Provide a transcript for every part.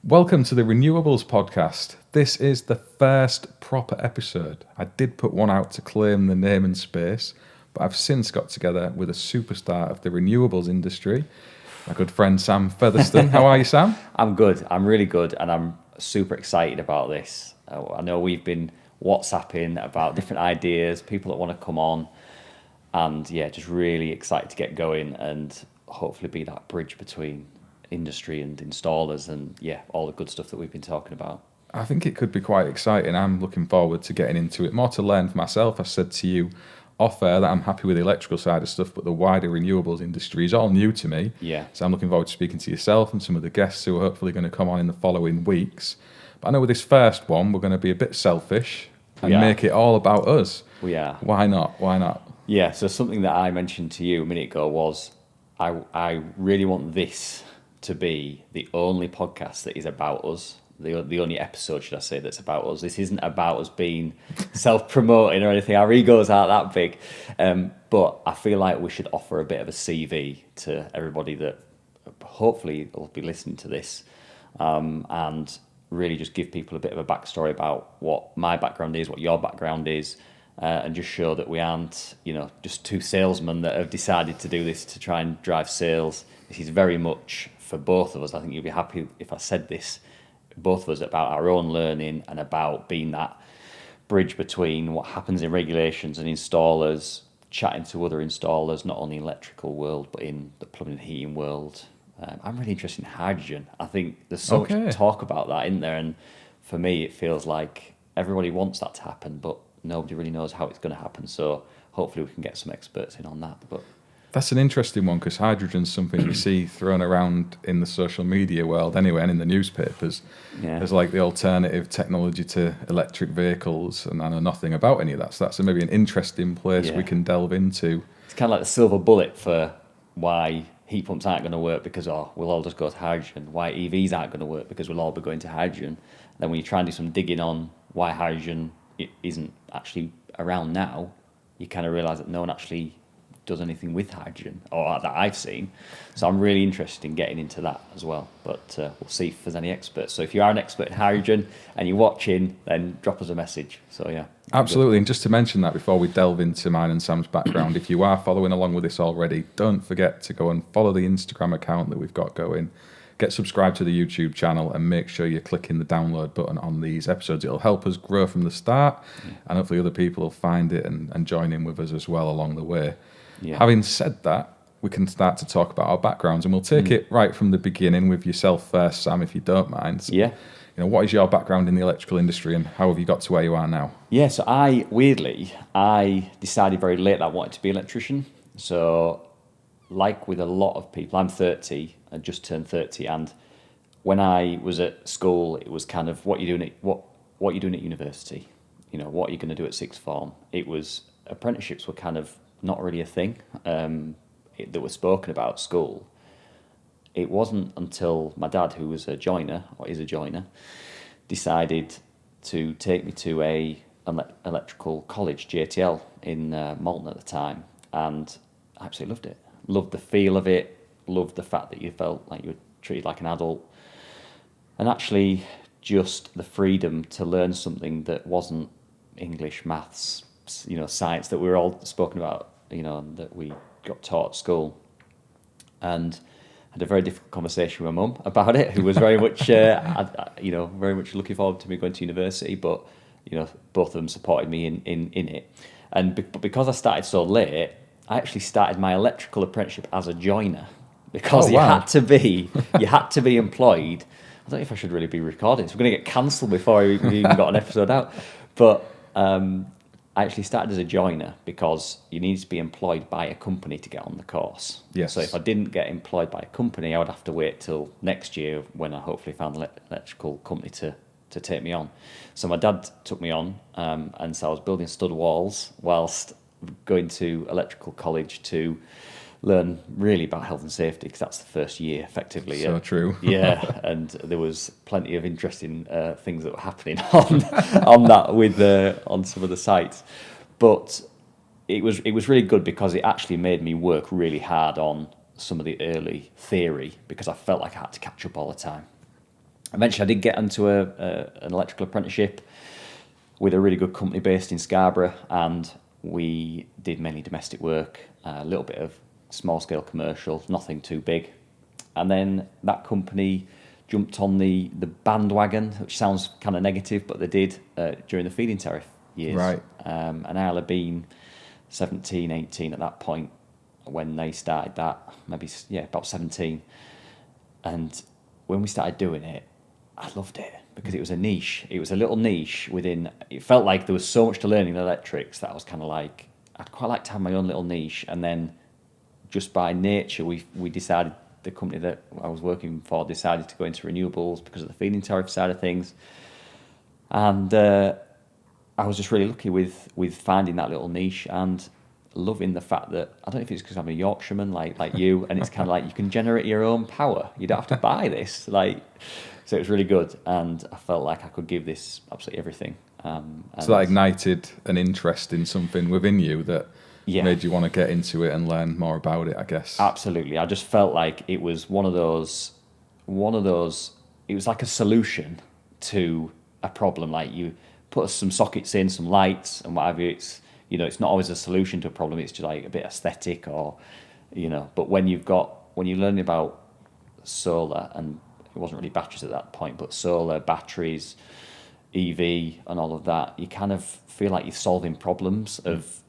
Welcome to the Renewables Podcast. This is the first proper episode. I did put one out to claim the name and space, but I've since got together with a superstar of the renewables industry, my good friend Sam Featherston. How are you, Sam? I'm good. I'm really good, and I'm super excited about this. I know we've been WhatsApping about different ideas, people that want to come on, and yeah, just really excited to get going and hopefully be that bridge between industry and installers and yeah, all the good stuff that we've been talking about. I think it could be quite exciting. I'm looking forward to getting into it, more to learn for myself. I said to you off air that I'm happy with the electrical side of stuff, but the wider renewables industry is all new to me. Yeah. So I'm looking forward to speaking to yourself and some of the guests who are hopefully going to come on in the following weeks. But I know with this first one, we're going to be a bit selfish and make it all about us. We are. Why not? Why not? Yeah, so something that I mentioned to you a minute ago was I really want this to be the only podcast that is about us. The only episode, should I say, that's about us. This isn't about us being self-promoting or anything. Our egos aren't that big. But I feel like we should offer a bit of a CV to everybody that hopefully will be listening to this, and really just give people a bit of a backstory about what my background is, what your background is, and just show that we aren't, just two salesmen that have decided to do this to try and drive sales. This is very much for both of us. I think you'll be happy if I said this. Both of us about our own learning and about being that bridge between what happens in regulations and installers, chatting to other installers, not only in the electrical world, but in the plumbing and heating world. I'm really interested in hydrogen. I think there's so much talk about that in there. And for me, it feels like everybody wants that to happen, but nobody really knows how it's going to happen. So hopefully we can get some experts in on that. But that's an interesting one, because hydrogen's something you see thrown around in the social media world anyway, and in the newspapers. Yeah. There's like the alternative technology to electric vehicles, and I know nothing about any of that. So that's maybe an interesting place we can delve into. It's kind of like the silver bullet for why heat pumps aren't going to work because we'll all just go to hydrogen. Why EVs aren't going to work because we'll all be going to hydrogen. And then when you try and do some digging on why hydrogen isn't actually around now, you kind of realise that no one actually does anything with hydrogen, or that I've seen. So I'm really interested in getting into that as well. But we'll see if there's any experts. So if you are an expert in hydrogen and you're watching, then drop us a message. So yeah. Absolutely. And just to mention that before we delve into mine and Sam's background, if you are following along with this already, don't forget to go and follow the Instagram account that we've got going. Get subscribed to the YouTube channel and make sure you're clicking the download button on these episodes. It'll help us grow from the start, and hopefully other people will find it and join in with us as well along the way. Yeah. Having said that, we can start to talk about our backgrounds, and we'll take it right from the beginning with yourself first, Sam, if you don't mind. So, what is your background in the electrical industry, and how have you got to where you are now? Yeah, so I decided very late that I wanted to be an electrician. So like with a lot of people, I'm 30, I just turned 30, and when I was at school, it was kind of what you're doing at university, what you're going to do at sixth form. It was apprenticeships were kind of not really a thing that was spoken about at school. It wasn't until my dad, who was a joiner, or is a joiner, decided to take me to a electrical college, JTL, in Malton at the time, and I absolutely loved it. Loved the feel of it, loved the fact that you felt like you were treated like an adult, and actually just the freedom to learn something that wasn't English, maths, science that we were all spoken about, that we got taught at school. And had a very difficult conversation with my mum about it, who was very much, very much looking forward to me going to university, but, both of them supported me in it. And because I started so late, I actually started my electrical apprenticeship as a joiner, because you had to be employed. I don't know if I should really be recording this. We're going to get cancelled before we even got an episode out. But I actually started as a joiner because you need to be employed by a company to get on the course. Yes. So if I didn't get employed by a company, I would have to wait till next year when I hopefully found an electrical company to take me on. So my dad took me on, and so I was building stud walls whilst going to electrical college to learn really about health and safety, because that's the first year, effectively. So true. Yeah, and there was plenty of interesting things that were happening on that on some of the sites. But it was really good because it actually made me work really hard on some of the early theory, because I felt like I had to catch up all the time. eventually I did get into an electrical apprenticeship with a really good company based in Scarborough, and we did mainly domestic work, a little bit of small scale commercial, nothing too big. And then that company jumped on the bandwagon, which sounds kind of negative, but they did during the feed-in tariff years. Right. And I'll have been 17, 18 at that point when they started that, maybe, about 17. And when we started doing it, I loved it because it was a niche. It was a little niche within, it felt like there was so much to learn in electrics that I was kind of like, I'd quite like to have my own little niche. And then just by nature, we decided, the company that I was working for decided to go into renewables because of the feed-in tariff side of things. And I was just really lucky with finding that little niche and loving the fact that, I don't know if it's because I'm a Yorkshireman like you, and it's kind of like you can generate your own power. You don't have to buy this. So it was really good, and I felt like I could give this absolutely everything. So that ignited an interest in something within you that made you want to get into it and learn more about it, I guess. Absolutely. I just felt like it was one of those, it was like a solution to a problem. Like you put some sockets in, some lights and whatever, it's not always a solution to a problem. It's just like a bit aesthetic or, but when you learn about solar, and it wasn't really batteries at that point, but solar, batteries, EV and all of that, you kind of feel like you're solving problems of,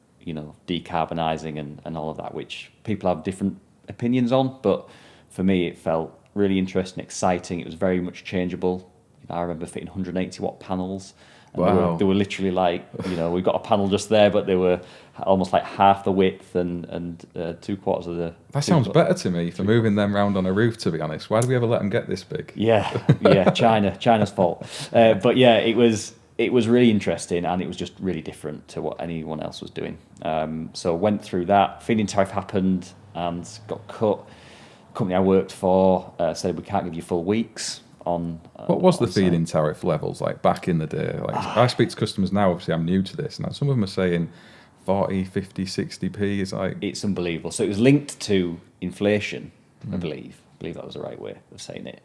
decarbonising and all of that, which people have different opinions on. But for me, it felt really interesting, exciting. It was very much changeable. I remember fitting 180 watt panels. And wow. They were literally like, we've got a panel just there, but they were almost like half the width and 3/4 of the... That sounds better to me for moving them round on a roof, to be honest. Why do we ever let them get this big? Yeah, China's fault. But yeah, it was really interesting, and it was just really different to what anyone else was doing. So went through that. Feed-in tariff happened and got cut. The company I worked for said we can't give you full weeks on... what was the feed-in tariff levels like back in the day? Like I speak to customers now, obviously I'm new to this, and some of them are saying 40, 50, 60p. Is like... It's unbelievable. So it was linked to inflation, I believe. I believe that was the right way of saying it.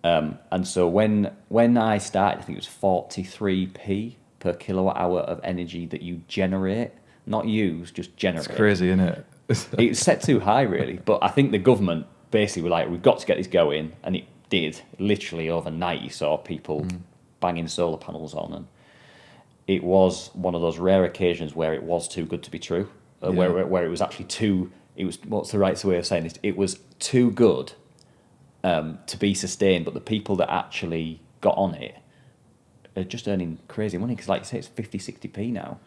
And so when I started, I think it was 43p per kilowatt hour of energy that you generate, not use, just generate. It's crazy, isn't it? It's set too high, really. But I think the government basically were like, we've got to get this going, and it did. Literally overnight, you saw people banging solar panels on, and it was one of those rare occasions where it was too good to be true, where it was actually too. It was, what's the right way of saying this? It was too good to be sustained, but the people that actually got on it are just earning crazy money, because like you say, it's 50, 60p now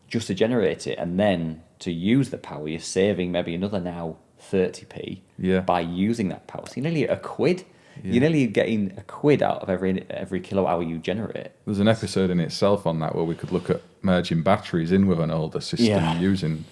just to generate it, and then to use the power, you're saving maybe another now 30p by using that power. So you're nearly a quid. You're nearly getting a quid out of every kilowatt hour you generate. There's an episode in itself on that where we could look at merging batteries in with an older system using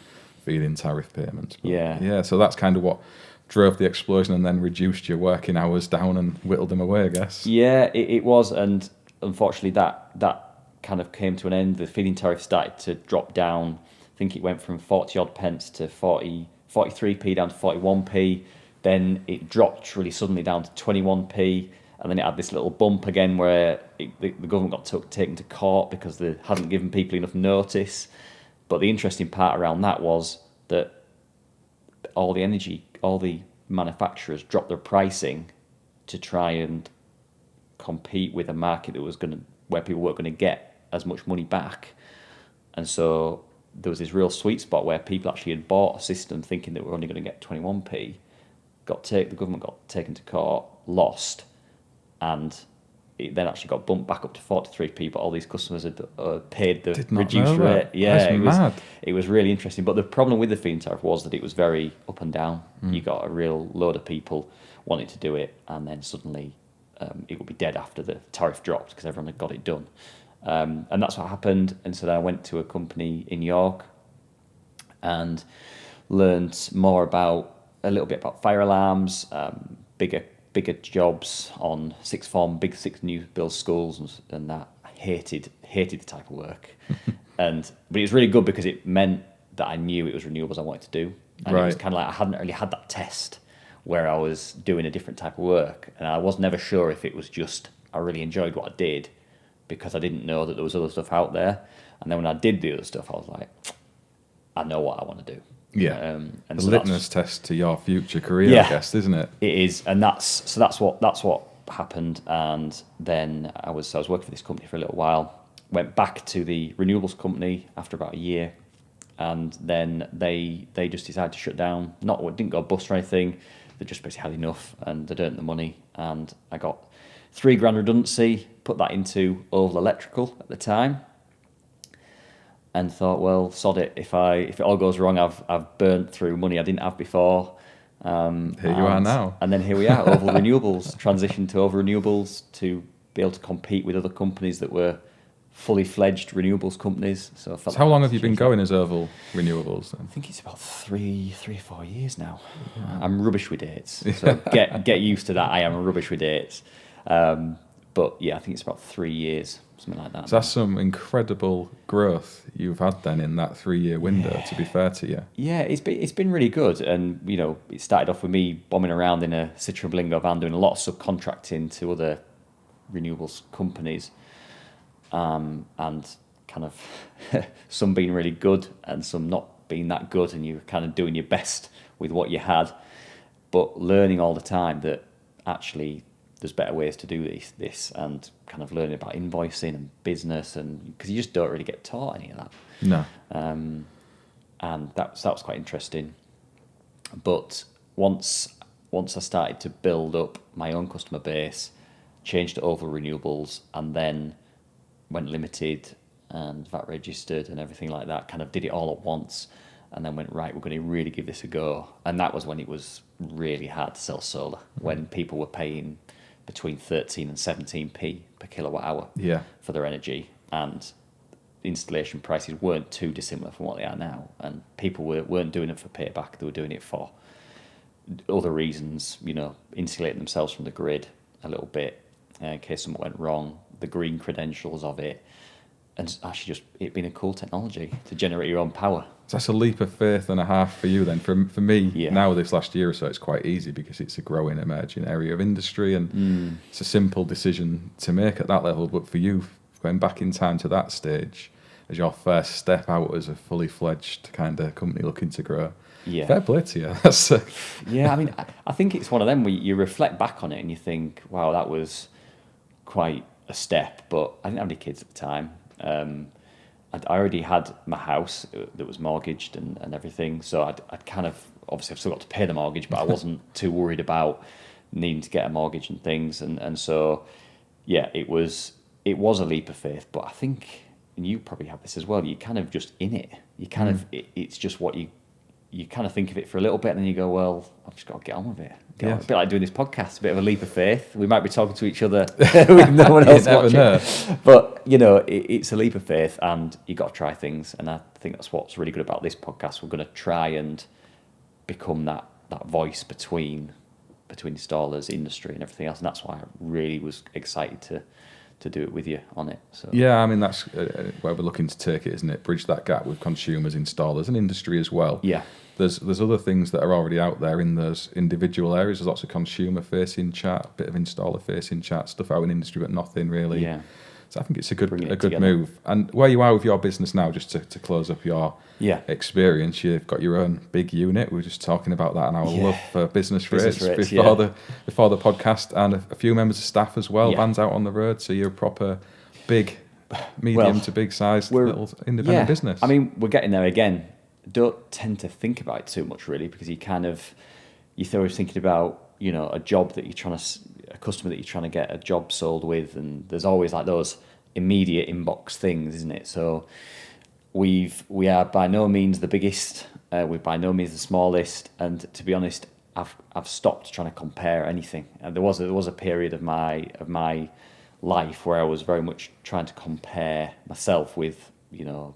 feed-in tariff payments. But so that's kind of what drove the explosion and then reduced your working hours down and whittled them away, I guess. Yeah, it was, and unfortunately that kind of came to an end. The feed-in tariff started to drop down. I think it went from 40 odd pence to 43p down to 41p. Then it dropped really suddenly down to 21p, and then it had this little bump again where the government got taken to court because they hadn't given people enough notice. But the interesting part around that was that all the manufacturers dropped their pricing to try and compete with a market that where people weren't going to get as much money back. And so there was this real sweet spot where people actually had bought a system thinking that we're only going to get 21p. The government got taken to court, lost, and it then actually got bumped back up to 43p, but all these customers had paid the reduced rate. Yeah, it was really interesting. But the problem with the feed-in tariff was that it was very up and down. You got a real load of people wanting to do it, and then suddenly it would be dead after the tariff dropped because everyone had got it done. And that's what happened. And so then I went to a company in York and learned more a little bit about fire alarms, bigger jobs on sixth form, big 6 new build schools, and that. I hated the type of work, but it was really good because it meant that I knew it was renewables I wanted to do, and it was kind of like I hadn't really had that test where I was doing a different type of work, and I was never sure if it was just I really enjoyed what I did because I didn't know that there was other stuff out there. And then when I did the other stuff, I was like, I know what I want to do. Yeah, and the so litmus test to your future career, I guess, isn't it? It is, and that's what happened. And then I was working for this company for a little while. Went back to the renewables company after about a year, and then they just decided to shut down. It didn't go bust or anything. They just basically had enough, and they'd earned the money. And I got $3,000 redundancy. Put that into Oval Electrical at the time. And thought, well, sod it. If it all goes wrong, I've burnt through money I didn't have before. Here you are now. And then here we are, Oval Renewables, transitioned to Oval Renewables to be able to compete with other companies that were fully fledged renewables companies. So how long have you been going as Oval Renewables then? I think it's about three or 4 years now. Yeah. I'm rubbish with dates, so get used to that. I am rubbish with dates. But yeah, I think it's about 3 years. Something like that. So that's some incredible growth you've had then in that 3-year window, to be fair to you. Yeah, it's been really good. And, it started off with me bombing around in a Citroen Blingo van doing a lot of subcontracting to other renewables companies. And kind of some being really good and some not being that good, and you were kind of doing your best with what you had, but learning all the time that actually there's better ways to do this, and kind of learning about invoicing and business, and because you just don't really get taught any of that. No. And that was quite interesting. But once I started to build up my own customer base, changed to Oval Renewables, and then went limited and VAT registered and everything like that, kind of did it all at once, and then went, right, we're going to really give this a go. And that was when it was really hard to sell solar, when people were paying between 13 and 17p per kilowatt hour for their energy, and installation prices weren't too dissimilar from what they are now, and people weren't doing it for payback, they were doing it for other reasons, insulating themselves from the grid a little bit in case something went wrong, the green credentials of it, and actually just it being a cool technology to generate your own power. So that's a leap of faith and a half for you then. For me, now this last year or so, it's quite easy because it's a growing, emerging area of industry, and it's a simple decision to make at that level. But for you, going back in time to that stage, as your first step out as a fully fledged kind of company looking to grow, fair play to you. Yeah, I mean, I think it's one of them where you reflect back on it and you think, wow, that was quite a step. But I didn't have any kids at the time. I already had my house that was mortgaged and everything, so I'd kind of, obviously I've still got to pay the mortgage, but I wasn't too worried about needing to get a mortgage and things, and so yeah, it was a leap of faith. But I think, and you probably have this as well, you're kind of just in it. You kind of it's just what you kind of think of it for a little bit, and then you go, well, I've just got to get on with it. A bit like doing this podcast, a bit of a leap of faith. We might be talking to each other with no one else watching. But, it's a leap of faith, and you've got to try things. And I think that's what's really good about this podcast. We're going to try and become that voice between installers, industry, and everything else. And that's why I really was excited to do it with you on it. So yeah, I mean, that's where we're looking to take it, isn't it? Bridge that gap with consumers, installers, and industry as well. Yeah. There's other things that are already out there in those individual areas. There's lots of consumer-facing chat, a bit of installer-facing chat, stuff out in industry, but nothing really. Yeah. So I think it's a good move. And where you are with your business now, just to close up your experience, you've got your own big unit. We were just talking about that and our love for business rates before the podcast, and a few members of staff as well. Vans out on the road, so you're a proper big, medium to big sized little independent business. I mean, we're getting there again. Don't tend to think about it too much, really, because you're always thinking about a job that a customer that you're trying to get a job sold with, and there's always like those immediate inbox things, isn't it? So we are by no means the biggest, we're by no means the smallest, and to be honest, I've stopped trying to compare anything. And there was a period of my life where I was very much trying to compare myself with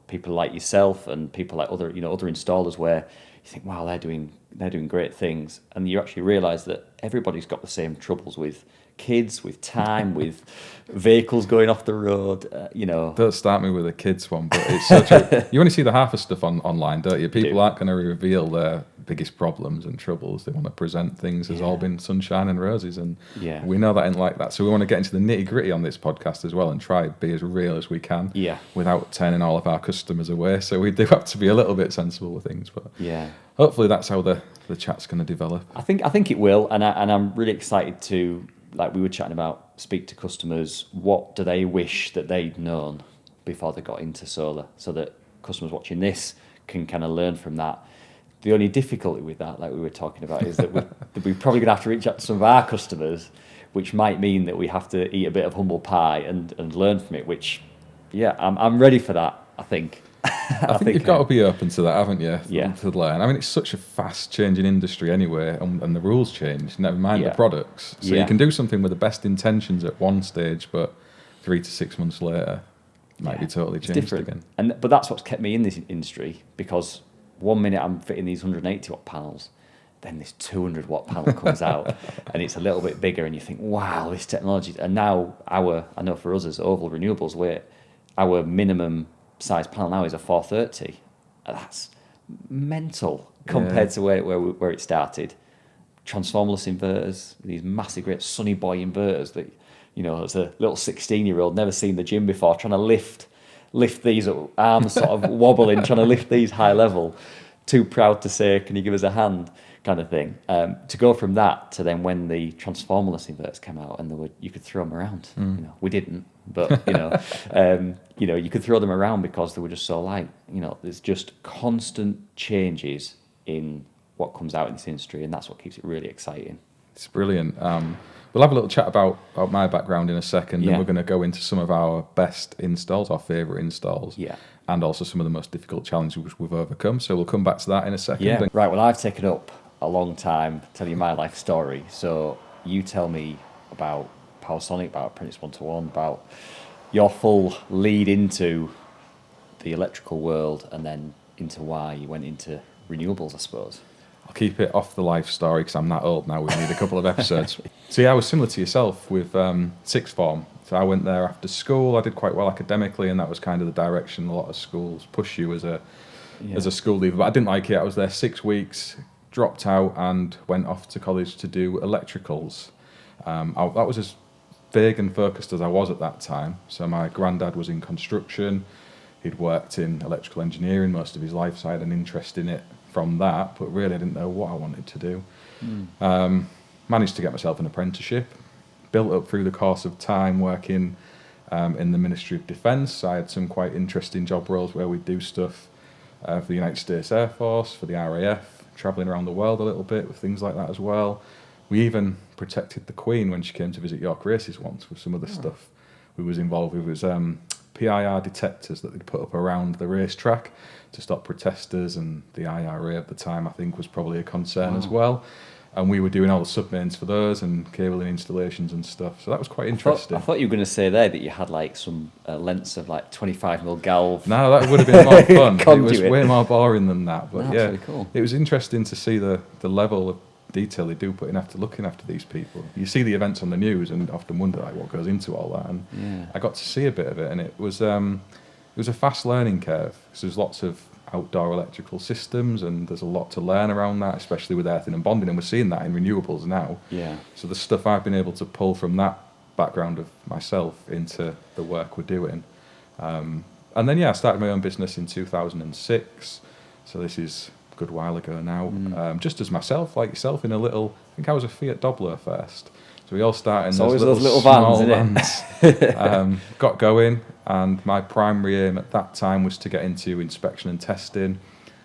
people like yourself and people like other installers, where you think, wow, they're doing great things, and you actually realise that everybody's got the same troubles with kids, with time, with vehicles going off the road. Don't start me with a kids one, but it's such a. You only see the half of stuff online, don't you? People aren't going to reveal their biggest problems and troubles. They want to present things as all been sunshine and roses, and we know that ain't like that. So we want to get into the nitty gritty on this podcast as well and try be as real as we can, without turning all of our customers away. So we do have to be a little bit sensible with things, but hopefully that's how the chat's going to develop. I think it will, and I'm really excited to, like we were chatting about, speak to customers. What do they wish that they'd known before they got into solar, so that customers watching this can kind of learn from that. The only difficulty with that, like we were talking about, is that we're probably going to have to reach out to some of our customers, which might mean that we have to eat a bit of humble pie and learn from it, which, I'm ready for that, I think. I think you've got to be open to that, haven't you? Yeah. To learn. I mean, it's such a fast-changing industry anyway, and the rules change, never mind the products. So you can do something with the best intentions at one stage, but 3 to 6 months later, it might be totally changed again. But that's what's kept me in this industry, because 1 minute I'm fitting these 180 watt panels, then this 200 watt panel comes out and it's a little bit bigger, and you think, wow, this technology. And now I know for us as Oval Renewables, our minimum size panel now is a 430. That's mental compared to where it started. Transformerless inverters, these massive, great Sunny Boy inverters that, as a little 16-year-old, never seen the gym before, trying to lift these arms sort of wobbling, trying to lift these high level, too proud to say, can you give us a hand, kind of thing. To go from that to then when the transformerless inverters came out and you could throw them around. We didn't, but you could throw them around because they were just so light. There's just constant changes in what comes out in this industry, and that's what keeps it really exciting. It's brilliant. We'll have a little chat about my background in a second, and we're going to go into some of our best installs, our favourite installs, and also some of the most difficult challenges we've overcome. So we'll come back to that in a second. Yeah. Right, well, I've taken up a long time telling you my life story. So you tell me about Powersonic, about Apprentice 121, about your full lead into the electrical world, and then into why you went into renewables, I suppose. I'll keep it off the life story because I'm that old now. We need a couple of episodes. So I was similar to yourself with sixth form. So I went there after school. I did quite well academically, and that was kind of the direction a lot of schools push you as a school leaver. But I didn't like it. I was there 6 weeks, dropped out, and went off to college to do electricals. That was as vague and focused as I was at that time. So my granddad was in construction. He'd worked in electrical engineering most of his life, so I had an interest in it from that, but really I didn't know what I wanted to do. Managed to get myself an apprenticeship, built up through the course of time working in the Ministry of Defence. I had some quite interesting job roles where we'd do stuff for the United States Air Force, for the RAF, travelling around the world a little bit with things like that as well. We even protected the Queen when she came to visit York Races once with some of the stuff we was involved with. It was PIR detectors that they'd put up around the racetrack to stop protesters, and the IRA at the time I think was probably a concern as well. And we were doing all the submains for those and cabling installations and stuff. So that was quite interesting. I thought you were going to say there that you had like some lengths of like 25mm galv. No, that would have been more fun. It was way more boring than that. But that's really cool. It was interesting to see the level of detail they do put in after looking after these people. You see the events on the news and often wonder like what goes into all that. And I got to see a bit of it, and it was a fast learning curve. So there's lots of outdoor electrical systems, and there's a lot to learn around that, especially with earthing and bonding, and we're seeing that in renewables now. So the stuff I've been able to pull from that background of myself into the work we're doing. And then I started my own business in 2006, so this is a good while ago now. Just as myself, like yourself, in a little, I think I was a Fiat Doblo first. So we all started in those little vans, isn't it? Got going, and my primary aim at that time was to get into inspection and testing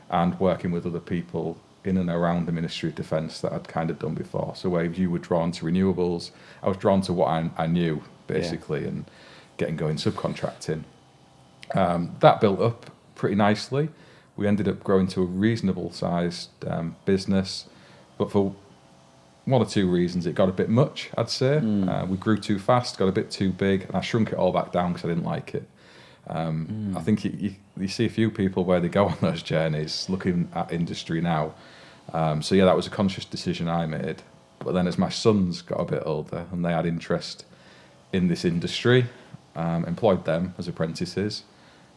and working with other people in and around the Ministry of Defence that I'd kind of done before. So where you were drawn to renewables, I was drawn to what I knew, basically, and getting going subcontracting. That built up pretty nicely. We ended up growing to a reasonable sized business, but for one or two reasons it got a bit much, I'd say. We grew too fast, got a bit too big, and I shrunk it all back down because I didn't like it. I think you see a few people where they go on those journeys looking at industry now. So that was a conscious decision I made. But then as my sons got a bit older and they had interest in this industry, employed them as apprentices,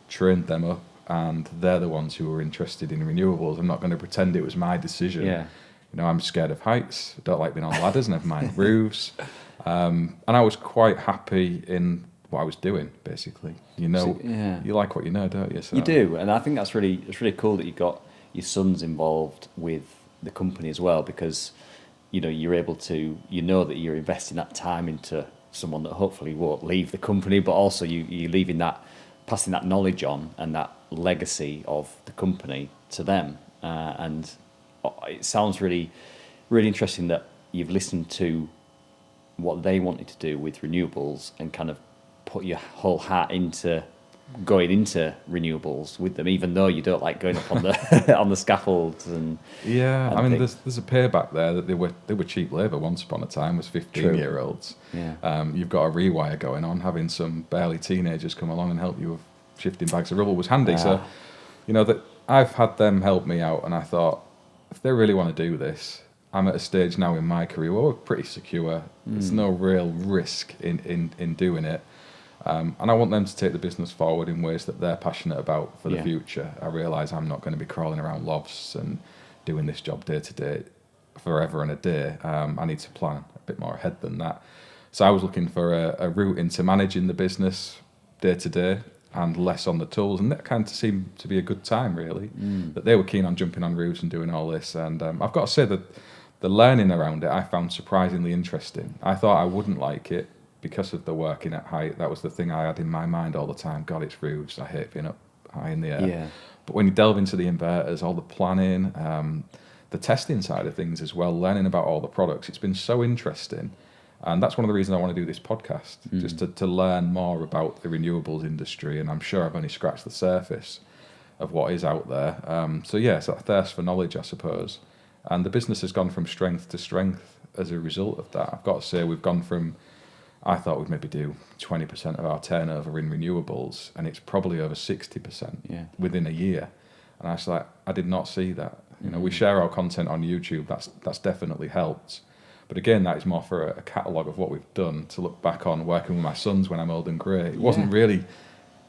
trained them up, and they're the ones who were interested in renewables. I'm not going to pretend it was my decision. Yeah. You know, I'm scared of heights, don't like being on ladders, never mind roofs. And I was quite happy in what I was doing, basically. You know, you like what you know, don't you? So. You do, and I think it's really cool that you got your sons involved with the company as well, because you know you're able to, you know that you're investing that time into someone that hopefully won't leave the company, but also you're leaving that, passing that knowledge on and that legacy of the company to them. And it sounds really, really interesting that you've listened to what they wanted to do with renewables and kind of put your whole heart into going into renewables with them, even though you don't like going up on the on the scaffolds and I mean there's a payback there that they were cheap labour once upon a time, was 15-year-olds. You've got a rewire going on, having some barely teenagers come along and help you with shifting bags of rubble was handy. So you know that I've had them help me out, and I thought if they really want to do this, I'm at a stage now in my career where we're pretty secure. There's no real risk in doing it. And I want them to take the business forward in ways that they're passionate about for the future. I realise I'm not going to be crawling around lofts and doing this job day to day forever and a day. I need to plan a bit more ahead than that. So I was looking for a route into managing the business day to day and less on the tools. And that kind of seemed to be a good time, really, that they were keen on jumping on roofs and doing all this. And I've got to say that the learning around it I found surprisingly interesting. I thought I wouldn't like it, because of the working at height. That was the thing I had in my mind all the time. God, it's roofs. I hate being up high in the air. Yeah. But when you delve into the inverters, all the planning, the testing side of things as well, learning about all the products, it's been so interesting. And that's one of the reasons I want to do this podcast, just to learn more about the renewables industry. And I'm sure I've only scratched the surface of what is out there. So it's that thirst for knowledge, I suppose. And the business has gone from strength to strength as a result of that. I've got to say, we've gone from, I thought we'd maybe do 20% of our turnover in renewables, and it's probably over 60% within a year. And I was like, I did not see that. You know, we share our content on YouTube. That's definitely helped. But again, that is more for a catalogue of what we've done to look back on working with my sons when I'm old and grey. It wasn't really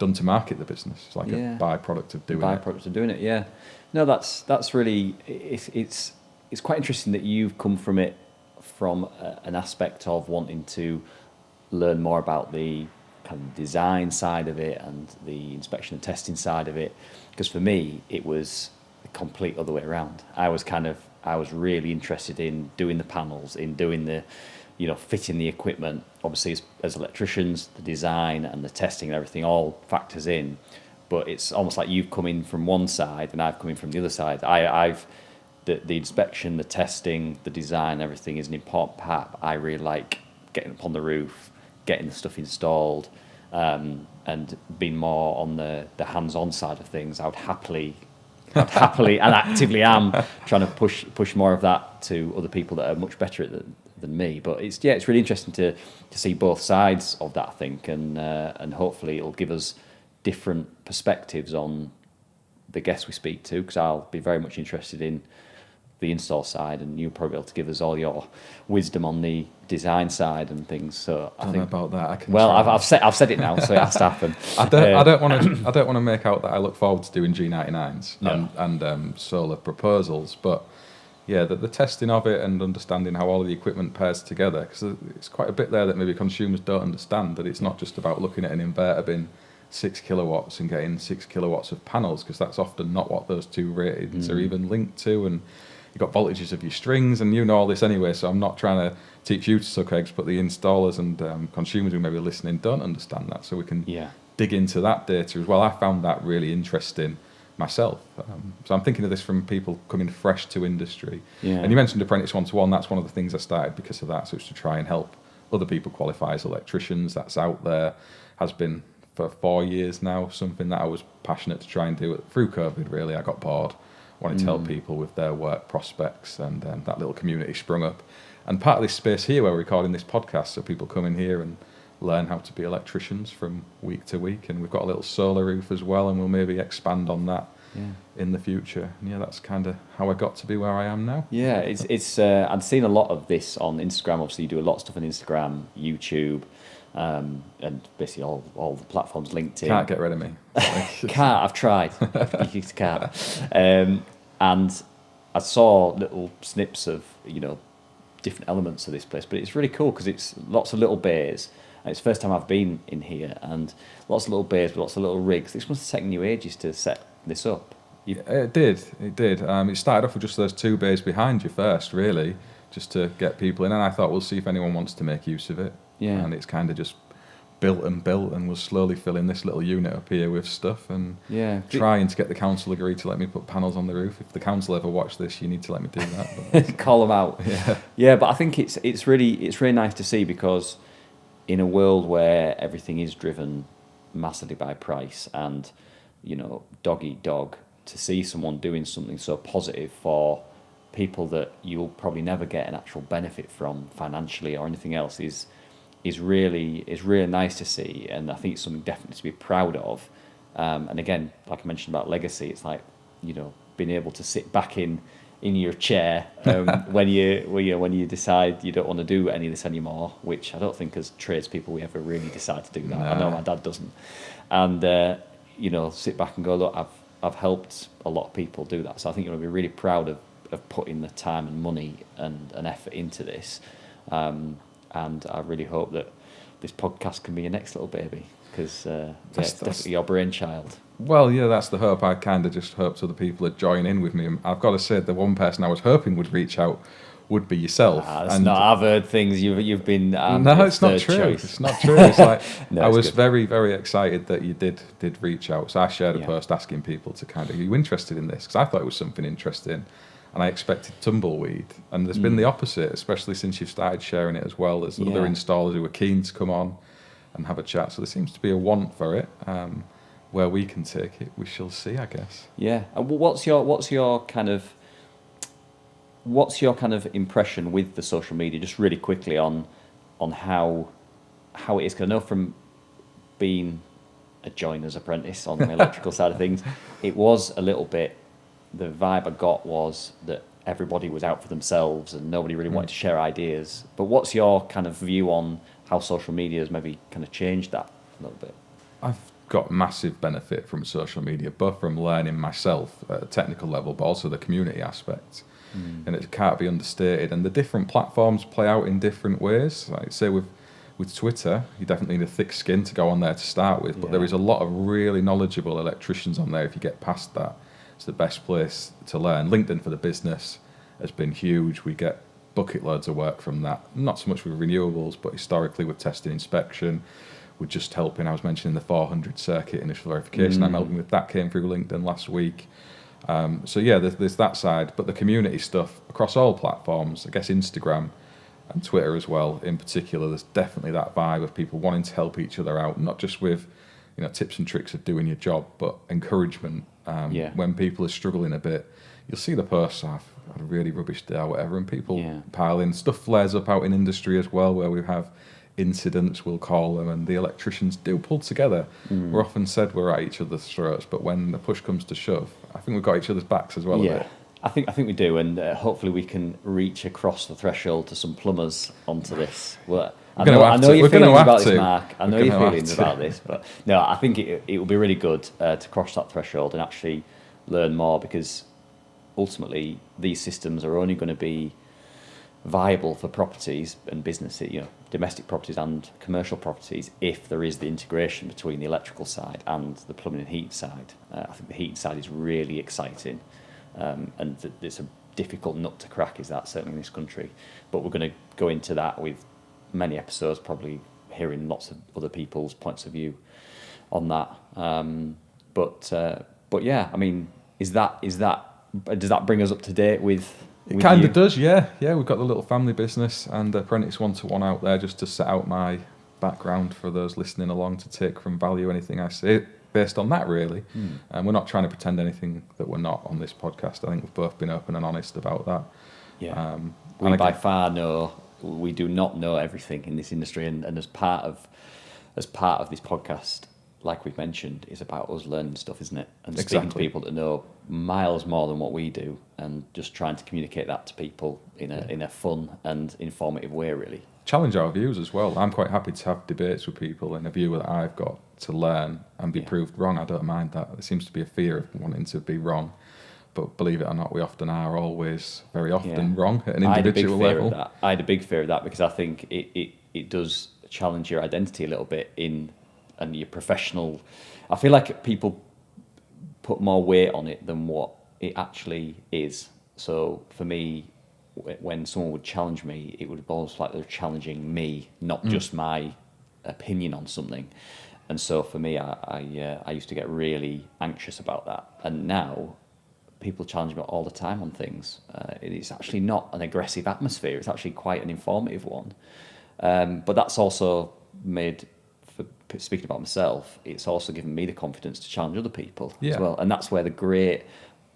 done to market the business. It's like a byproduct of doing it. Byproduct of doing it, yeah. No, that's really, it's quite interesting that you've come from it from an aspect of wanting to learn more about the kind of design side of it and the inspection and testing side of it, because for me it was the complete other way around. I was really interested in doing the panels, in doing the, you know, fitting the equipment. Obviously as electricians, the design and the testing and everything all factors in, but it's almost like you've come in from one side and I've come in from the other side. I've the inspection, the testing, the design, everything is an important part. I really like getting up on the roof, getting the stuff installed, and being more on the hands-on side of things. I'd happily and actively am trying to push more of that to other people that are much better at it than me. But it's really interesting to see both sides of that, I think, and hopefully it'll give us different perspectives on the guests we speak to, because I'll be very much interested in the install side, and you'll probably be able to give us all your wisdom on the design side and things. So I think know about that. I can. Well, I've said it now, so it has to happen. I don't want to make out that I look forward to doing G99s and solar proposals, but the testing of it and understanding how all of the equipment pairs together, because it's quite a bit there that maybe consumers don't understand. That it's not just about looking at an inverter being 6 kilowatts and getting 6 kilowatts of panels, because that's often not what those two ratings are even linked to. And you've got voltages of your strings, and you know all this anyway, so I'm not trying to teach you to suck eggs, but the installers and consumers who may be listening don't understand that, so we can dig into that data as well. I found that really interesting myself. So I'm thinking of this from people coming fresh to industry. And you mentioned Apprentice 1-to-1, that's one of the things I started because of that, so it's to try and help other people qualify as electricians. That's out there, has been for 4 years now, something that I was passionate to try and do. Through COVID, really, I got bored, wanted to help people with their work prospects, and that little community sprung up. And part of this space here, where we're recording this podcast, so people come in here and learn how to be electricians from week to week. And we've got a little solar roof as well, and we'll maybe expand on that in the future. And yeah, that's kind of how I got to be where I am now. Yeah, it's I've seen a lot of this on Instagram. Obviously, you do a lot of stuff on Instagram, YouTube, and basically all the platforms. LinkedIn. Can't get rid of me. Can't. I've tried. You can't. And I saw little snips of different elements of this place, but it's really cool because it's lots of little bays. And it's the first time I've been in here, and lots of little bays with lots of little rigs. This must have taken you ages to set this up. It did. It started off with just those 2 bays behind you first, really, just to get people in. And I thought, we'll see if anyone wants to make use of it. Yeah. And it's kind of just built, and we'll slowly fill in this little unit up here with stuff, and trying to get the council agree to let me put panels on the roof. If the council ever watch this, you need to let me do that. Call them out. Yeah, but I think it's really nice to see, because in a world where everything is driven massively by price and dog eat dog, to see someone doing something so positive for people that you'll probably never get an actual benefit from financially or anything else is really nice to see, and I think it's something definitely to be proud of. And again, like I mentioned about legacy, it's like being able to sit back in your chair when you decide you don't want to do any of this anymore, which I don't think as tradespeople we ever really decide to do that. I know my dad doesn't, and sit back and go, look, I've helped a lot of people do that, so I think you'll be really proud of putting the time and money and effort into this. And I really hope that this podcast can be your next little baby, because it's definitely your brainchild. Well, yeah, that's the hope. I kind of just hoped other people would join in with me. And I've got to say, the one person I was hoping would reach out would be yourself. I've heard things you've been. No, it's not true. Choice. It's not true. It's like I was good. very, very excited that you did reach out. So I shared a post asking people to kind of, are you interested in this? Because I thought it was something interesting. And I expected tumbleweed, and there's been the opposite, especially since you've started sharing it as well. There's other installers who are keen to come on and have a chat. So there seems to be a want for it. Where we can take it, we shall see, I guess. Yeah. What's your kind of impression with the social media? Just really quickly on how it is. Because I know from being a joiner's apprentice on the electrical side of things, it was a little bit. The vibe I got was that everybody was out for themselves and nobody really wanted to share ideas. But what's your kind of view on how social media has maybe kind of changed that a little bit? I've got massive benefit from social media, both from learning myself at a technical level, but also the community aspect. And it can't be understated. And the different platforms play out in different ways. Like say with Twitter, you definitely need a thick skin to go on there to start with. But there is a lot of really knowledgeable electricians on there if you get past that. It's the best place to learn. LinkedIn for the business has been huge. We get bucket loads of work from that. Not so much with renewables, but historically with testing inspection. We're just helping. I was mentioning the 400 circuit initial verification. I'm helping with that. Came through LinkedIn last week. So yeah, there's that side. But the community stuff across all platforms, I guess Instagram and Twitter as well in particular, there's definitely that vibe of people wanting to help each other out, not just with tips and tricks of doing your job, but encouragement. When people are struggling a bit, you'll see the posts, I've had a really rubbish day or whatever, and people pile in. Stuff flares up out in industry as well, where we have incidents, we'll call them, and the electricians do pull together. We're often said we're at each other's throats, but when the push comes to shove, I think we've got each other's backs as well. A bit. I think we do, and hopefully we can reach across the threshold to some plumbers onto this. I know your feelings about this, Mark. I know your feelings about this, but no, I think it will be really good to cross that threshold and actually learn more, because ultimately these systems are only going to be viable for properties and businesses, domestic properties and commercial properties, if there is the integration between the electrical side and the plumbing and heat side. I think the heat side is really exciting, and it's a difficult nut to crack, is that certainly in this country. But we're going to go into that with many episodes, probably hearing lots of other people's points of view on that. But yeah, I mean, does that bring us up to date with? It kind of does, yeah. We've got the little family business and Apprentice 1-to-1 out there just to set out my background for those listening along to take from value anything I say based on that, really. And we're not trying to pretend anything that we're not on this podcast. I think we've both been open and honest about that. Yeah. We by far know we do not know everything in this industry, and as part of this podcast, like we've mentioned, is about us learning stuff, isn't it? And speaking to people that know miles more than what we do, and just trying to communicate that to people in a fun and informative way, really. Challenge our views as well. I'm quite happy to have debates with people in a view that I've got to learn and be proved wrong. I don't mind that. There seems to be a fear of wanting to be wrong. But believe it or not, we often are always very often wrong at an individual level. I had a big fear of that because I think it does challenge your identity a little bit and your professional. I feel like people put more weight on it than what it actually is. So for me, when someone would challenge me, it would be almost like they're challenging me, not just my opinion on something. And so for me, I used to get really anxious about that. And now people challenge me all the time on things. It's actually not an aggressive atmosphere. It's actually quite an informative one. But that's also made, for speaking about myself, it's also given me the confidence to challenge other people as well. And that's where the great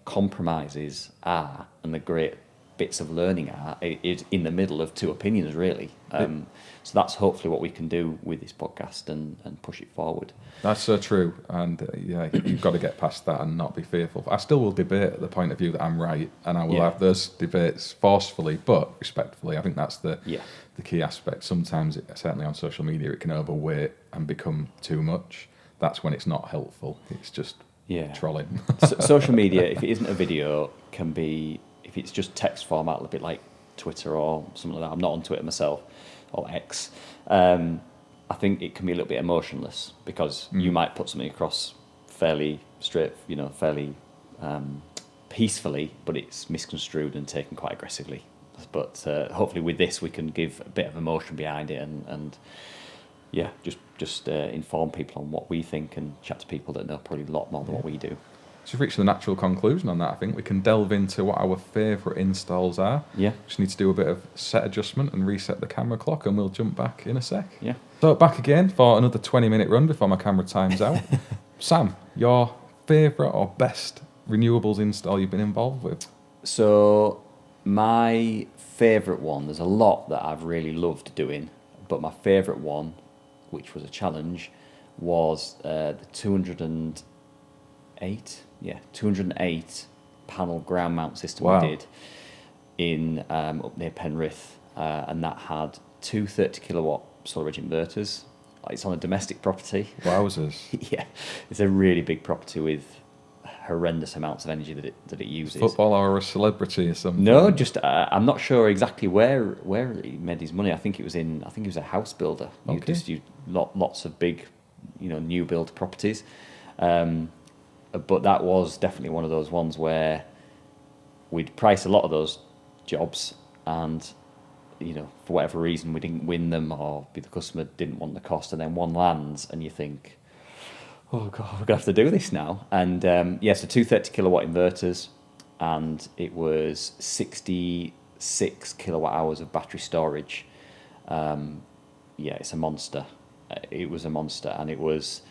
compromises are, and the great bits of learning are, is in the middle of two opinions, really. So that's hopefully what we can do with this podcast and push it forward. That's so true. And you've got to get past that and not be fearful. I still will debate the point of view that I'm right, and I will have those debates forcefully but respectfully. I think that's the key aspect. Sometimes, certainly on social media, it can overweight and become too much. That's when it's not helpful. It's just trolling. Social media, if it isn't a video, can be, if it's just text format, a bit like Twitter or something like that. I'm not on Twitter myself, or X. I think it can be a little bit emotionless because you might put something across fairly straight, fairly peacefully, but it's misconstrued and taken quite aggressively. But hopefully with this we can give a bit of emotion behind it and just inform people on what we think and chat to people that know probably a lot more than what we do. So we've reached the natural conclusion on that. I think we can delve into what our favourite installs are. Yeah. Just need to do a bit of set adjustment and reset the camera clock, and we'll jump back in a sec. Yeah. So back again for another 20-minute run before my camera times out. Sam, your favourite or best renewables install you've been involved with? So my favourite one, there's a lot that I've really loved doing, but my favourite one, which was a challenge, was the 208 panel ground mount system we did in up near Penrith, and that had two 30 kilowatt solar edge inverters. It's on a domestic property. Wowzers. Yeah, it's a really big property with horrendous amounts of energy that it uses. Football or a celebrity or something? No, just I'm not sure exactly where he made his money. I think he was a house builder. He just used lots of big, new build properties. But that was definitely one of those ones where we'd price a lot of those jobs, and for whatever reason we didn't win them, or the customer didn't want the cost, and then one lands and you think, oh god, we're gonna have to do this now. And so two 30 kilowatt inverters, and it was 66 kilowatt hours of battery storage. It's a monster. It was a monster, and it was,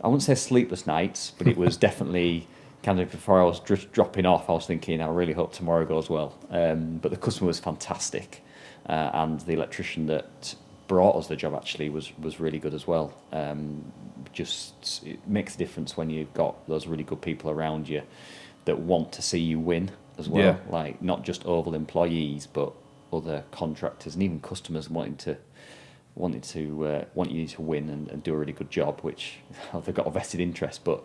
I wouldn't say sleepless nights, but it was definitely kind of, before I was just dropping off, I was thinking, I really hope tomorrow goes well. But the customer was fantastic, and the electrician that brought us the job actually was really good as well. Just it makes a difference when you've got those really good people around you that want to see you win as well. Like not just Oval employees, but other contractors and even customers wanting you to win and do a really good job, which they've got a vested interest. But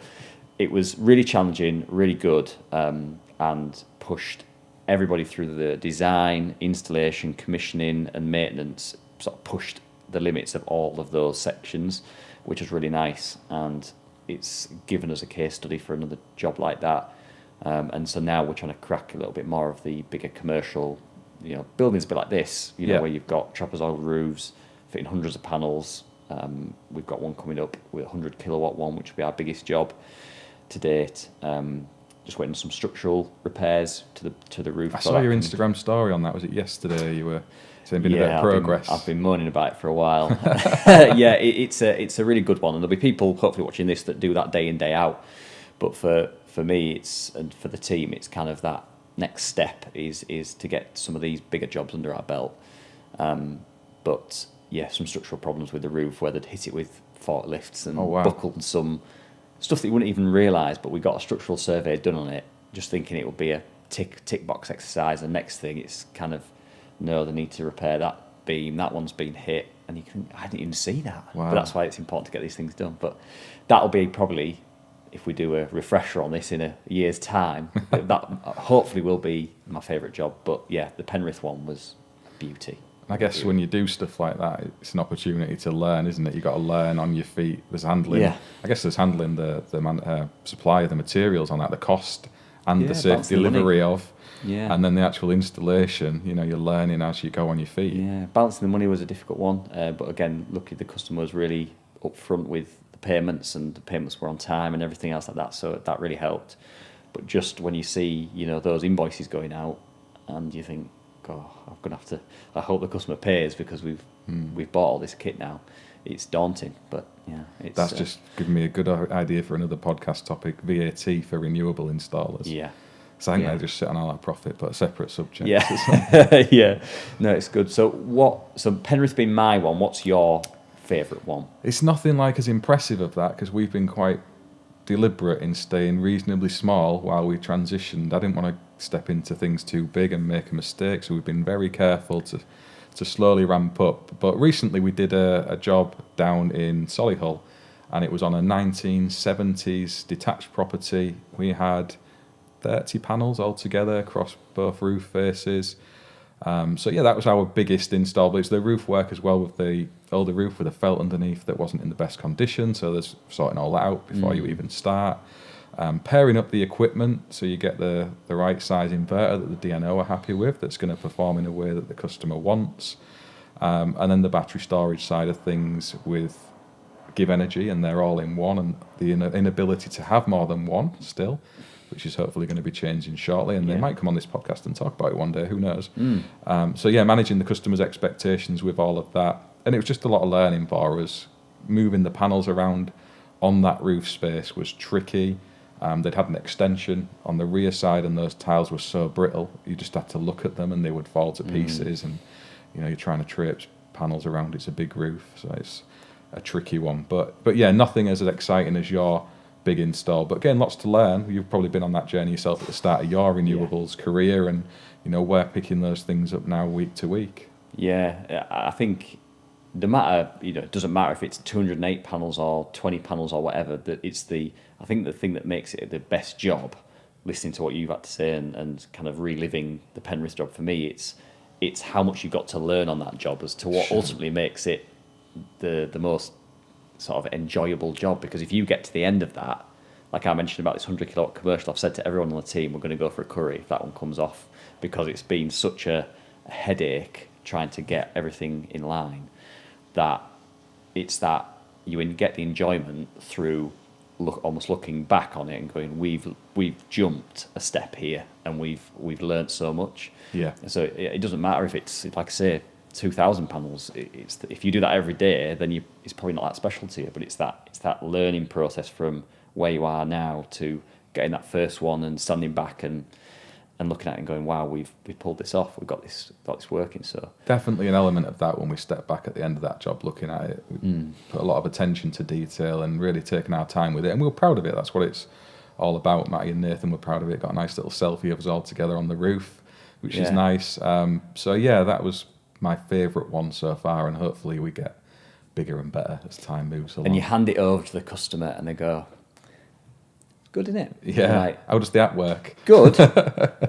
it was really challenging, really good, and pushed everybody through the design, installation, commissioning and maintenance, sort of pushed the limits of all of those sections, which was really nice. And it's given us a case study for another job like that. And so now we're trying to crack a little bit more of the bigger commercial, buildings a bit like this, where you've got trapezoidal roofs, fitting hundreds of panels. We've got one coming up with a 100 kilowatt one, which will be our biggest job to date. Just waiting on some structural repairs to the roof. I saw your Instagram story on that. Was it yesterday? You were saying a bit of progress. I've been moaning about it for a while. It's a really good one, and there'll be people hopefully watching this that do that day in, day out. But for me, and for the team, it's kind of that next step is to get some of these bigger jobs under our belt. But some structural problems with the roof, where they'd hit it with forklifts and Oh, wow. buckled some stuff that you wouldn't even realise, but we got a structural survey done on it, just thinking it would be a tick box exercise. And next thing, it's kind of, no, they need to repair that beam, that one's been hit, and you can, I didn't even see that. Wow. But that's why it's important to get these things done. But that'll be probably, if we do a refresher on this in a year's time, that hopefully will be my favourite job. But yeah, the Penrith one was a beauty. I guess when you do stuff like that, it's an opportunity to learn, isn't it? You've got to learn on your feet. There's handling. Yeah. I guess there's handling the supply of the materials on that, the cost and the safe balancing the delivery money. of, Yeah. and then the actual installation. You know, you're learning as you go on your feet. Yeah, balancing the money was a difficult one. But again, luckily the customer was really upfront with the payments, and the payments were on time and everything else like that. So that really helped. But just when you see, you know, those invoices going out, and you think, God, I'm gonna have to. I hope the customer pays because we've bought all this kit now. It's daunting, but yeah, it's That's just given me a good idea for another podcast topic: VAT for renewable installers. yeah. So I think Yeah. they just sit on all our profit, but a separate subject. Yeah, yeah. No, it's good. So Penrith being my one. What's your favourite one? It's nothing like as impressive of that because we've been quite deliberate in staying reasonably small while we transitioned. I didn't want to step into things too big and make a mistake, so we've been very careful to slowly ramp up. But recently we did a job down in Solihull, and it was on a 1970s detached property. We had 30 panels altogether across both roof faces. So yeah, that was our biggest install, but it's the roof work as well, with the older roof with a felt underneath that wasn't in the best condition, so there's sorting all that out before you even start. Pairing up the equipment so you get the right size inverter that the DNO are happy with, that's going to perform in a way that the customer wants. And then the battery storage side of things with Give Energy, and they're all in one, and the inability to have more than one still, which is hopefully going to be changing shortly, and they might come on this podcast and talk about it one day, who knows. So yeah, managing the customer's expectations with all of that, and it was just a lot of learning for us. Moving the panels around on that roof space was tricky. They'd had an extension on the rear side, and those tiles were so brittle, you just had to look at them and they would fall to pieces, and you know, you're trying to traipse panels around, it's a big roof, so it's a tricky one. But yeah, nothing as exciting as your big install, but again, lots to learn. You've probably been on that journey yourself at the start of your renewables career, and you know, we're picking those things up now week to week. Yeah, I think no matter, you know, it doesn't matter if it's 208 panels or 20 panels or whatever, that it's I think the thing that makes it the best job, listening to what you've had to say and kind of reliving the Penrith job, for me, it's how much you've got to learn on that job as to what ultimately makes it the most sort of enjoyable job. Because if you get to the end of that, like I mentioned about this 100 kilowatt commercial, I've said to everyone on the team, we're going to go for a curry if that one comes off, because it's been such a headache trying to get everything in line, that it's that you get the enjoyment through almost looking back on it and going, we've jumped a step here, and we've learned so much. Yeah. So it doesn't matter if it's, like I say, 2,000 panels. If you do that every day, then it's probably not that special to you. But it's that learning process from where you are now to getting that first one and standing back and looking at it and going, wow, we've pulled this off. We've got this working. So Definitely an element of that when we step back at the end of that job, looking at it. We put a lot of attention to detail and really taking our time with it, and we were proud of it. That's what it's all about. Matty and Nathan were proud of it. Got a nice little selfie of us all together on the roof, which is nice. So yeah, that was my favourite one so far, and hopefully we get bigger and better as time moves along. And you hand it over to the customer and they go, good, isn't it? Yeah. Right. How does the app work? Good.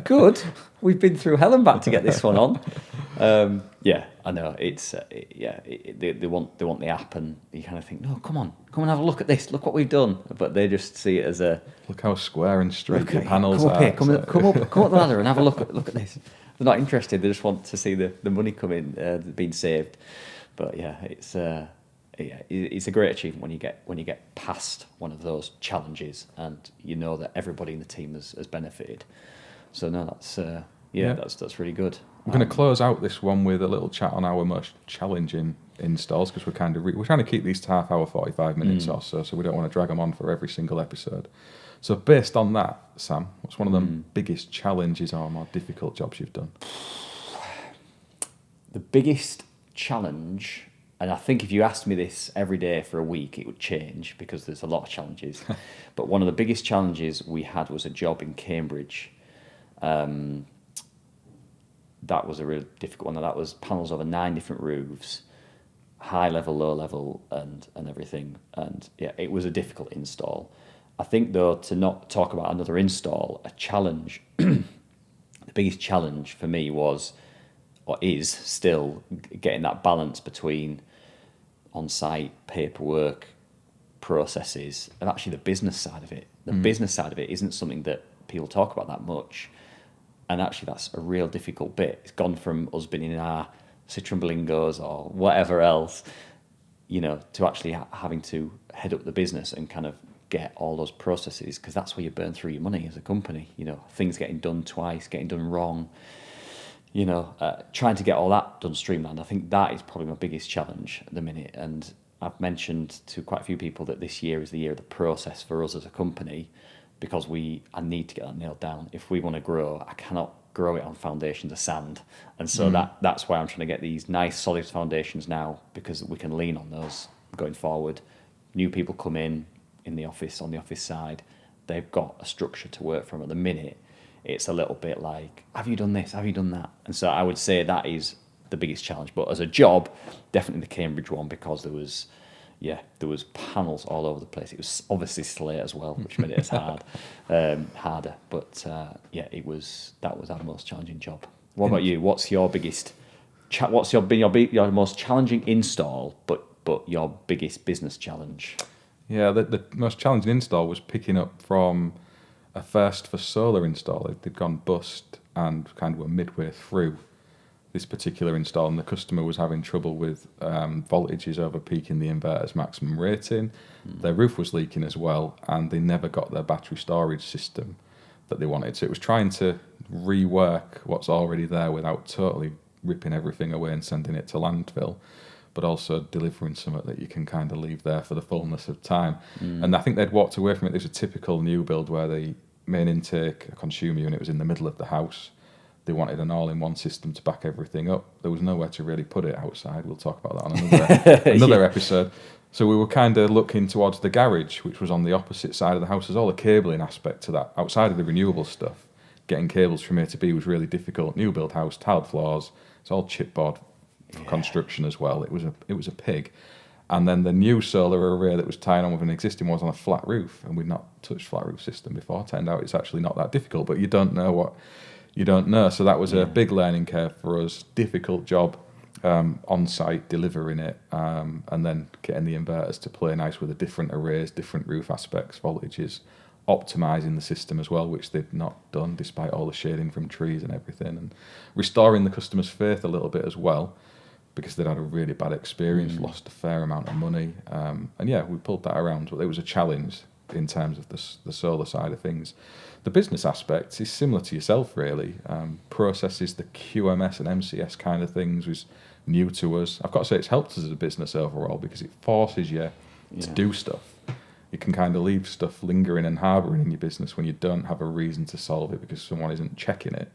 Good. We've been through hell and back to get this one on. Yeah, I know. It's they want the app, and you kind of think, no, come on, have a look at this. Look what we've done. But they just see it as a Look how square and straight your panels come up are. here, come up the ladder and have a look at this. They're not interested. They just want to see the money come in, being saved. But yeah, it's a great achievement when you get past one of those challenges, and you know that everybody in the team has benefited. So no, that's really good. We're going to close out this one with a little chat on our most challenging installs, because we're kind of we're trying to keep these to half hour, 45 minutes or so we don't want to drag them on for every single episode. So based on that, Sam, what's one of the biggest challenges or more difficult jobs you've done? The biggest challenge, and I think if you asked me this every day for a week, it would change because there's a lot of challenges. But one of the biggest challenges we had was a job in Cambridge. That was a really difficult one. That was panels over 9 different roofs, high level, low level, and everything. And yeah, it was a difficult install. I think though, to not talk about another install, a challenge, the biggest challenge for me was, or is still, getting that balance between on-site paperwork, processes, and actually the business side of it. The business side of it isn't something that people talk about that much. And actually, that's a real difficult bit. It's gone from us being in our Citroen Blingos or whatever else, to actually having to head up the business and kind of get all those processes, because that's where you burn through your money as a company. Things getting done twice, getting done wrong. Trying to get all that done streamlined. I think that is probably my biggest challenge at the minute. And I've mentioned to quite a few people that this year is the year of the process for us as a company, because I need to get that nailed down. If we want to grow, I cannot grow it on foundations of sand. And so that's why I'm trying to get these nice solid foundations now, because we can lean on those going forward. New people come in the office, on the office side, they've got a structure to work from. At the minute, it's a little bit like, have you done this? Have you done that? And so I would say that is the biggest challenge. But as a job, definitely the Cambridge one, because there was panels all over the place. It was obviously slate as well, which made it harder. But that was our most challenging job. What about you? What's your biggest? What's your most challenging install, but your biggest business challenge? Yeah, the most challenging install was picking up from a first for solar install. They'd gone bust and kind of were midway through this particular install, and the customer was having trouble with voltages overpeaking the inverter's maximum rating. Their roof was leaking as well, and they never got their battery storage system that they wanted. So it was trying to rework what's already there without totally ripping everything away and sending it to landfill, but also delivering something that you can kind of leave there for the fullness of time. And I think they'd walked away from it. There's a typical new build where the main intake, a consumer unit, was in the middle of the house. They wanted an all-in-one system to back everything up. There was nowhere to really put it outside. We'll talk about that on another episode. So we were kind of looking towards the garage, which was on the opposite side of the house. There's all the cabling aspect to that. Outside of the renewable stuff, getting cables from A to B was really difficult. New build house, tiled floors. It's all chipboard for construction as well. It was a pig. And then the new solar array that was tying on with an existing one was on a flat roof, and we'd not touched flat roof system before. Turned out it's actually not that difficult, but you don't know what you don't know. So that was a big learning curve for us. Difficult job on site, delivering it, and then getting the inverters to play nice with the different arrays, different roof aspects, voltages, optimizing the system as well, which they'd not done despite all the shading from trees and everything, and restoring the customer's faith a little bit as well, because they'd had a really bad experience, lost a fair amount of money, and we pulled that around. But it was a challenge in terms of the solar side of things. The business aspect is similar to yourself, really. Processes, the QMS and MCS kind of things was new to us. I've got to say it's helped us as a business overall, because it forces you to do stuff. You can kind of leave stuff lingering and harbouring in your business when you don't have a reason to solve it because someone isn't checking it.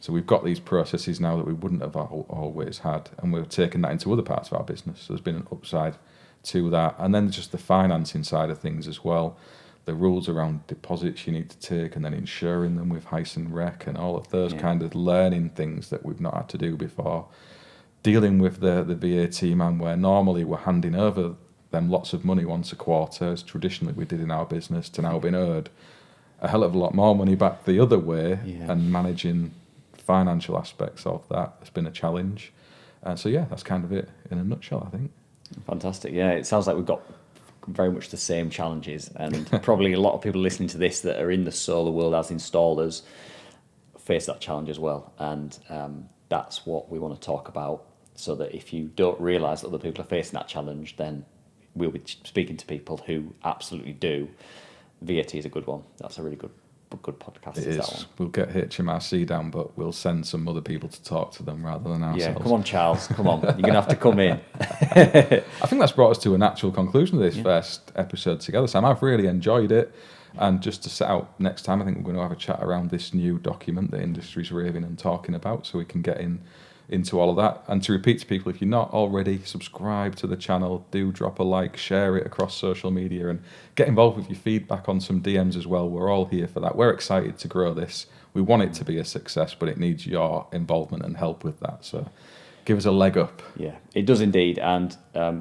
So we've got these processes now that we wouldn't have always had, and we're taking that into other parts of our business. So there's been an upside to that. And then just the financing side of things as well. The rules around deposits you need to take, and then insuring them with Heis and Rec, and all of those kind of learning things that we've not had to do before. Dealing with the VAT man, where normally we're handing over them lots of money once a quarter, as traditionally we did in our business, to now being owed a hell of a lot more money back the other way, and managing financial aspects of that has been a challenge. And so that's kind of it in a nutshell, I think. Fantastic. Yeah, it sounds like we've got very much the same challenges, and probably a lot of people listening to this that are in the solar world as installers face that challenge as well. And that's what we want to talk about, so that if you don't realise that other people are facing that challenge, then we'll be speaking to people who absolutely do. VAT is a good one. That's a really good podcast. It is. That one. We'll get HMRC down, but we'll send some other people to talk to them rather than ourselves. Yeah, come on, Charles. Come on. You're going to have to come in. I think that's brought us to a natural conclusion of this first episode together, Sam. I've really enjoyed it. And just to set out next time, I think we're going to have a chat around this new document that industry's raving and talking about, so we can get in into all of that. And to repeat to people, if you're not already, subscribe to the channel, do drop a like, share it across social media, and get involved with your feedback on some DMs as well. We're all here for that. We're excited to grow this. We want it to be a success, but it needs your involvement and help with that. So give us a leg up. Yeah, it does indeed. And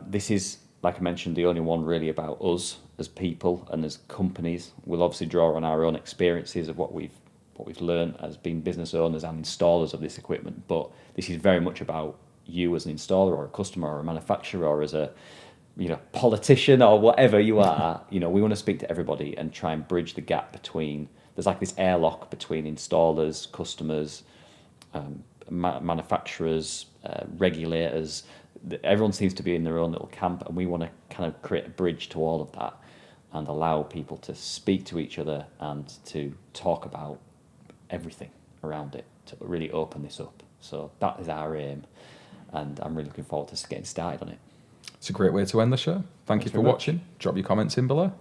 this is, like I mentioned, the only one really about us as people and as companies. We'll obviously draw on our own experiences of what we've learned as being business owners and installers of this equipment. But this is very much about you as an installer or a customer or a manufacturer or as a politician or whatever you are. We want to speak to everybody and try and bridge the gap between. There's like this airlock between installers, customers, manufacturers, regulators. Everyone seems to be in their own little camp, and we want to kind of create a bridge to all of that and allow people to speak to each other and to talk about everything around it, to really open this up. So that is our aim, and I'm really looking forward to getting started on it. It's a great way to end the show. Thank you for watching. Drop your comments in below.